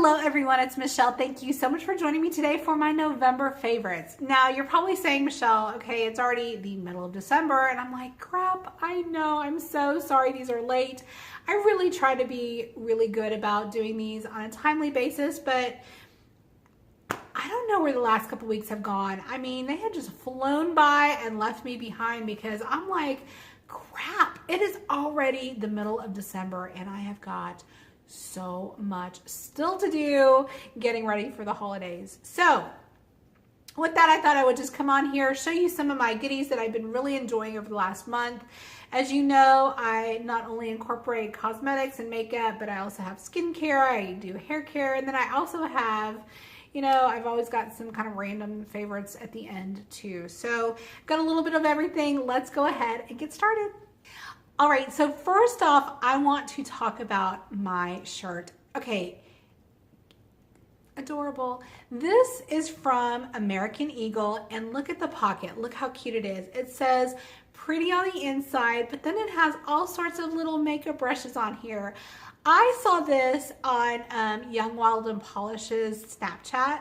Hello everyone, it's Michelle. Thank you so much for joining me today for my November favorites. Now you're probably saying, Michelle, okay, it's already the middle of December, and I'm like, crap, I know, I'm so sorry these are late. I really try to be really good about doing these on a timely basis, but I don't know where the last couple weeks have gone. I mean, they had just flown by and left me behind because I'm like, crap, it is already the middle of December and I have got so much still to do getting ready for the holidays. So with that, I thought I would just come on here, show you some of my goodies that I've been really enjoying over the last month. As you know, I not only incorporate cosmetics and makeup, but I also have skincare, I do hair care, and then I also have, you know, I've always got some kind of random favorites at the end too. So got a little bit of everything. Let's go ahead and get started. All right, so first off, I want to talk about my shirt. Okay, adorable. This is from American Eagle, and look at the pocket. Look how cute it is. It says pretty on the inside, but then it has all sorts of little makeup brushes on here. I saw this on Young Wild and Polish's Snapchat.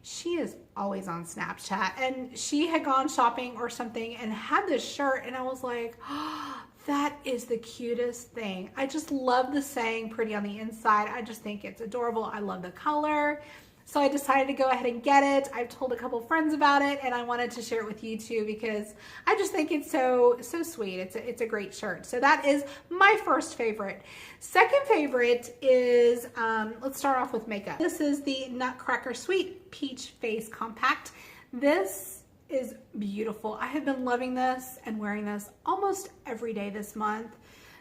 She is always on Snapchat, and she had gone shopping or something and had this shirt, and I was like, oh, that is the cutest thing. I just love the saying pretty on the inside. I just think it's adorable. I love the color. So I decided to go ahead and get it. I've told a couple friends about it, and I wanted to share it with you too because I just think it's so sweet. It's a great shirt. So that is my first favorite. Second favorite is, let's start off with makeup. This is the Nutcracker Sweet Peach Face Compact. This is beautiful. I have been loving this and wearing this almost every day this month.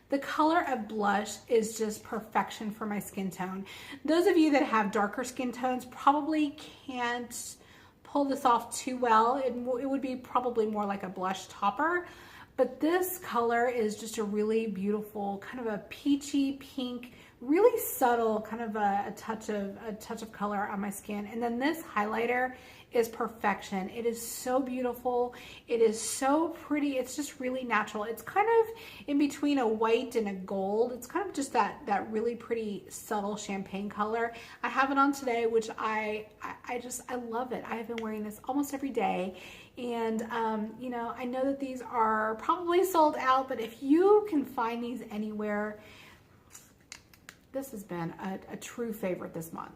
The color of blush is just perfection for my skin tone. Those of you that have darker skin tones probably can't pull this off too well. It would be probably more like a blush topper, but this color is just a really beautiful, kind of a peachy pink, really subtle, kind of a touch of color on my skin. And then this highlighter is perfection. It is so beautiful. It is so pretty. It's just really natural. It's kind of in between a white and a gold. It's kind of just that really pretty subtle champagne color. I have it on today, which I love it. I have been wearing this almost every day. And, you know, I know that these are probably sold out, but if you can find these anywhere, this has been a true favorite this month.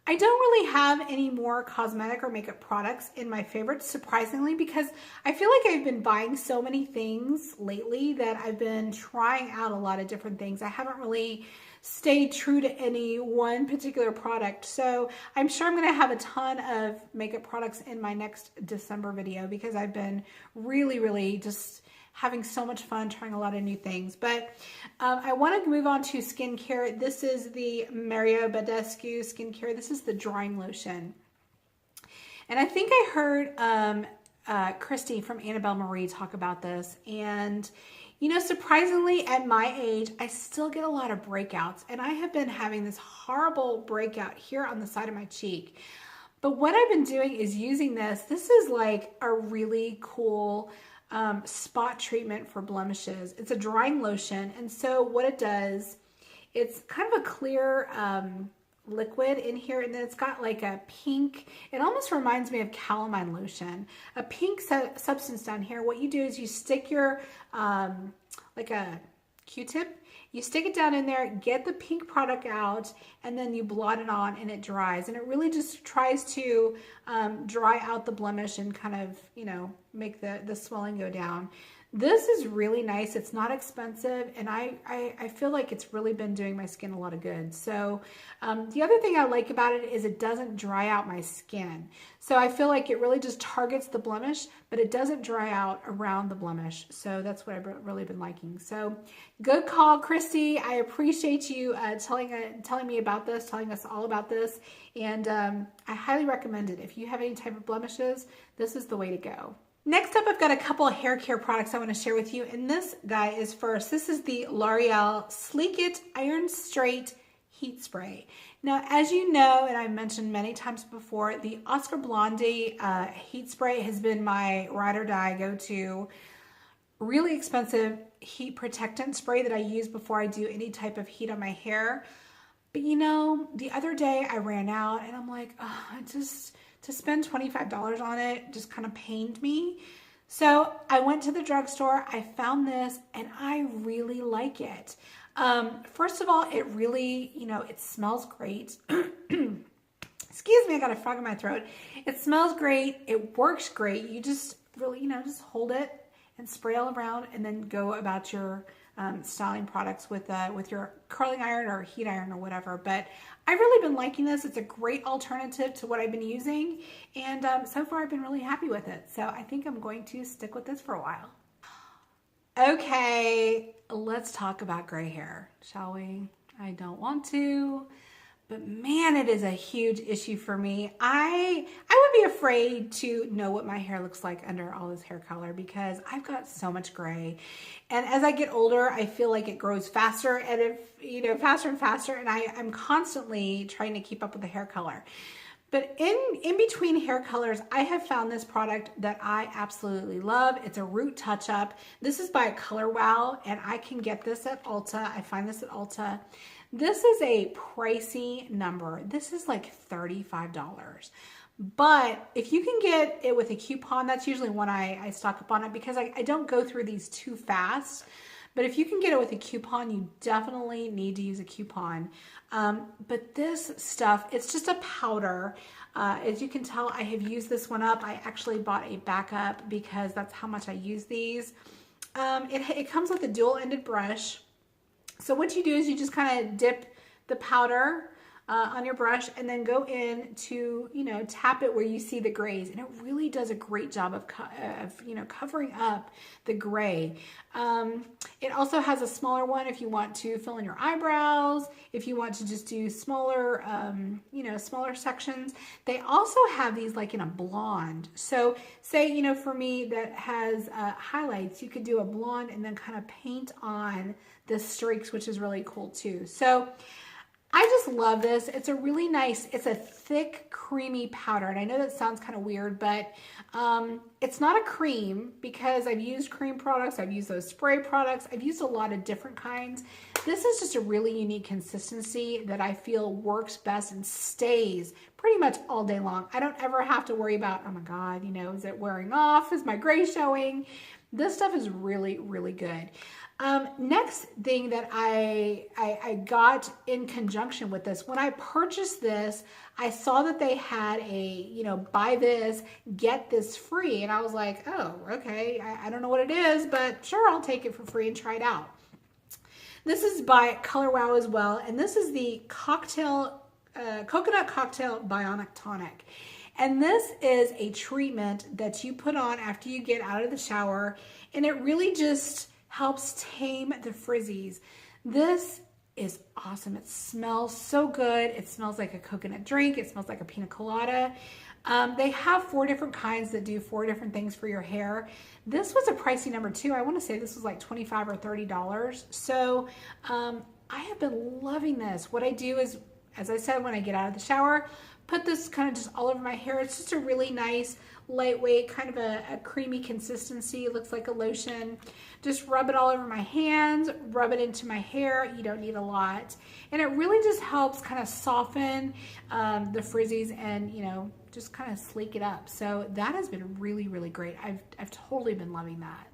I don't really have any more cosmetic or makeup products in my favorites, surprisingly, because I feel like I've been buying so many things lately that I've been trying out a lot of different things. I haven't really stayed true to any one particular product. So I'm sure I'm going to have a ton of makeup products in my next December video because I've been really just having so much fun trying a lot of new things. But I want to move on to skincare. This is the Badescu skincare. This is the drying lotion. And I think I heard Christy from Annabelle Marie talk about this. And, you know, surprisingly, at my age, I still get a lot of breakouts. And I have been having this horrible breakout here on the side of my cheek. But what I've been doing is using this. This is like a really cool spot treatment for blemishes. It's a drying lotion, and so what it does, it's kind of a clear liquid in here, and then it's got like a pink, it almost reminds me of calamine lotion, a pink substance down here. What you do is you stick your like a Q-tip, you stick it down in there, get the pink product out, and then you blot it on and it dries. And it really just tries to dry out the blemish and kind of, you know, make the swelling go down. This is really nice. It's not expensive, and I feel like it's really been doing my skin a lot of good. So the other thing I like about it is it doesn't dry out my skin. So I feel like it really just targets the blemish, but it doesn't dry out around the blemish. So that's what I've really been liking. So good call, Christy. I appreciate you telling me about this, telling us all about this. And I highly recommend it. If you have any type of blemishes, this is the way to go. Next up, I've got a couple of hair care products I want to share with you, and this guy is first. This is the L'Oreal Sleek It Iron Straight Heat Spray. Now, as you know, and I've mentioned many times before, the Oscar Blondie Heat Spray has been my ride or die go-to. Really expensive heat protectant spray that I use before I do any type of heat on my hair. But you know, the other day I ran out and I'm like, oh, to spend $25 on it just kind of pained me. So I went to the drugstore, I found this, and I really like it. First of all, it really, you know, it smells great. Excuse me, I got a frog in my throat. It smells great. It works great. You just really, you know, just hold it and spray all around and then go about your styling products with your curling iron or heat iron or whatever. But I've really been liking this. It's a great alternative to what I've been using. And so far I've been really happy with it. So I think I'm going to stick with this for a while. Okay, let's talk about gray hair, shall we? I don't want to, but man, it is a huge issue for me. I would be afraid to know what my hair looks like under all this hair color because I've got so much gray. And as I get older, I feel like it grows faster and faster and faster. And I'm constantly trying to keep up with the hair color. But in between hair colors, I have found this product that I absolutely love. It's a root touch-up. This is by Color Wow, and I can get this at Ulta. I find this at Ulta. This is a pricey number. This is like $35. But if you can get it with a coupon, that's usually when I stock up on it because I don't go through these too fast. But if you can get it with a coupon, you definitely need to use a coupon. But this stuff, it's just a powder. As you can tell, I have used this one up. I actually bought a backup because that's how much I use these. It comes with a dual-ended brush. So what you do is you just kind of dip the powder on your brush and then go in to, tap it where you see the grays. And it really does a great job of covering up the gray. It also has a smaller one if you want to fill in your eyebrows, if you want to just do smaller, smaller sections. They also have these like in a blonde. So say, for me that has highlights, you could do a blonde and then kind of paint on the streaks, which is really cool too. So I just love this. It's a really nice, it's a thick, creamy powder. And I know that sounds kind of weird, but it's not a cream because I've used cream products. I've used those spray products. I've used a lot of different kinds. This is just a really unique consistency that I feel works best and stays pretty much all day long. I don't ever have to worry about, oh my God, is it wearing off? Is my gray showing? This stuff is really, really good. Next thing that I got in conjunction with this, when I purchased this, I saw that they had a, buy this, get this free. And I was like, oh, okay. I don't know what it is, but sure, I'll take it for free and try it out. This is by Color Wow as well. And this is the coconut cocktail Bionic Tonic. And this is a treatment that you put on after you get out of the shower. And it really just helps tame the frizzies. This is awesome. It smells so good. It smells like a coconut drink. It smells like a pina colada. They have 4 different kinds that do 4 different things for your hair. This was a pricey number too. I want to say this was like $25 or $30. So I have been loving this. What I do is, as I said, when I get out of the shower, put this kind of just all over my hair. It's just a really nice, lightweight, kind of a creamy consistency. It looks like a lotion. Just rub it all over my hands, rub it into my hair. You don't need a lot. And it really just helps kind of soften the frizzies and, just kind of sleek it up. So that has been really, really great. I've totally been loving that.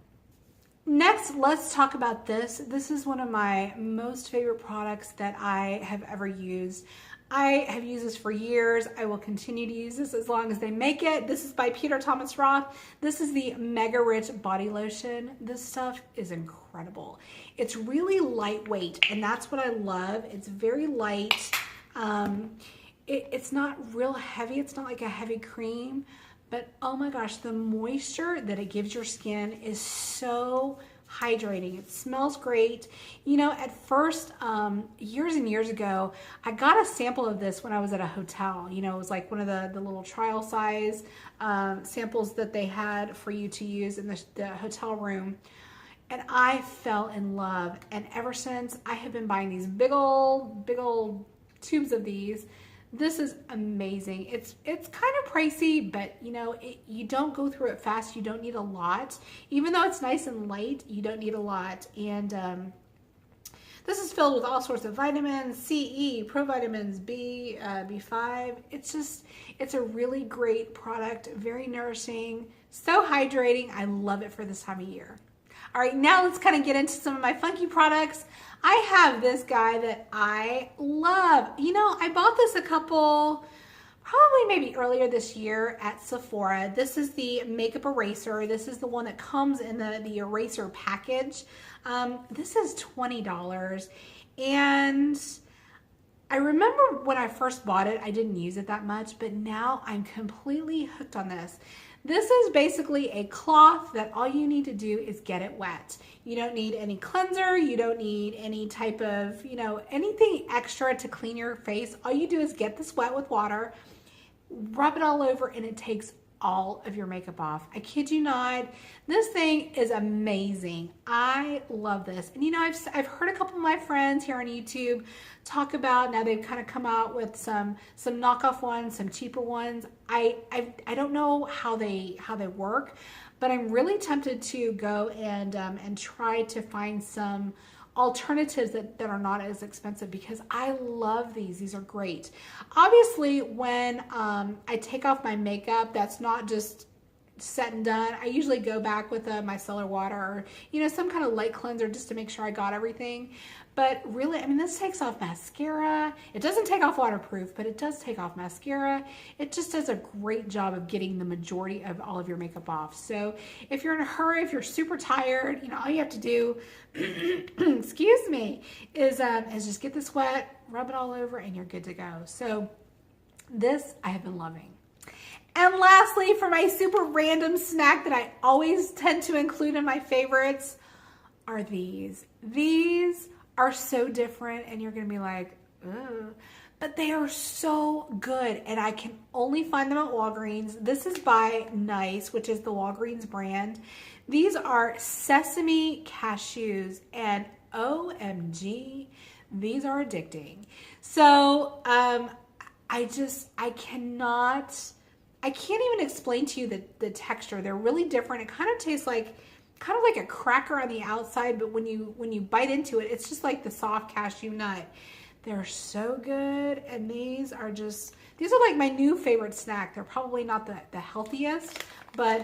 Next, let's talk about this. This is one of my most favorite products that I have ever used. I have used this for years. I will continue to use this as long as they make it. This is by Peter Thomas Roth. This is the Mega Rich Body Lotion. This stuff is incredible. It's really lightweight, and that's what I love. It's very light. It's not real heavy. It's not like a heavy cream, but oh my gosh, the moisture that it gives your skin is so hydrating. It smells great. At first, years and years ago, I got a sample of this when I was at a hotel. It was like one of the little trial size samples that they had for you to use in the hotel room. And I fell in love. And ever since, I have been buying these big old tubes of these. This is amazing. It's kind of pricey, but you don't go through it fast. You don't need a lot. Even though it's nice and light, you don't need a lot. And This is filled with all sorts of vitamins, C, E, provitamins, B, B5. It's a really great product, very nourishing, so hydrating. I love it for this time of year. All right, now let's kind of get into some of my funky products. I have this guy that I love. You know, I bought this probably maybe earlier this year at Sephora. This is the makeup eraser. This is the one that comes in the eraser package. This is $20. And I remember when I first bought it, I didn't use it that much, but now I'm completely hooked on this. This is basically a cloth that all you need to do is get it wet. You don't need any cleanser. You don't need any type of, anything extra to clean your face. All you do is get this wet with water, rub it all over, and it takes all of your makeup off. I kid you not. This thing is amazing. I love this. And I've heard a couple of my friends here on YouTube talk about, now they've kind of come out with some knockoff ones, some cheaper ones. I don't know how they work, but I'm really tempted to go and try to find some alternatives that are not as expensive, because I love these. These are great. Obviously, when I take off my makeup, that's not just set and done. I usually go back with my micellar water or some kind of light cleanser just to make sure I got everything. But really, I mean, this takes off mascara. It doesn't take off waterproof, but it does take off mascara. It just does a great job of getting the majority of all of your makeup off. So if you're in a hurry, if you're super tired, all you have to do, excuse me, is just get this wet, rub it all over, and you're good to go. So this I have been loving. And lastly, for my super random snack that I always tend to include in my favorites are these. These are so different, and you're gonna be like, ugh, but they are so good, and I can only find them at Walgreens. This is by Nice, which is the Walgreens brand. These are Sesame Cashews, and OMG, these are addicting. So I can't even explain to you the texture. They're really different. It kind of tastes like a cracker on the outside, but when you bite into it, it's just like the soft cashew nut. They're so good, and these are like my new favorite snack. They're probably not the healthiest, but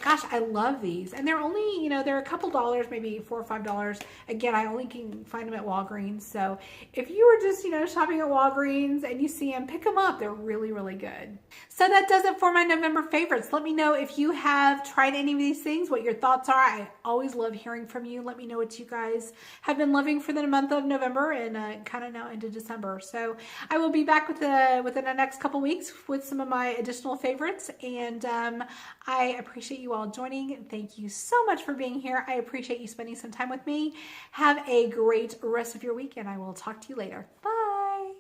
gosh, I love these. And they're only, they're a couple dollars, maybe $4 or $5. Again, I only can find them at Walgreens. So if you were just, shopping at Walgreens and you see them, pick them up. They're really, really good. So that does it for my November favorites. Let me know if you have tried any of these things, what your thoughts are. I always love hearing from you. Let me know what you guys have been loving for the month of November and kind of now into December. So I will be back within the next couple weeks with some of my additional favorites. And I appreciate you all joining. Thank you so much for being here. I appreciate you spending some time with me. Have a great rest of your week, and I will talk to you later. Bye.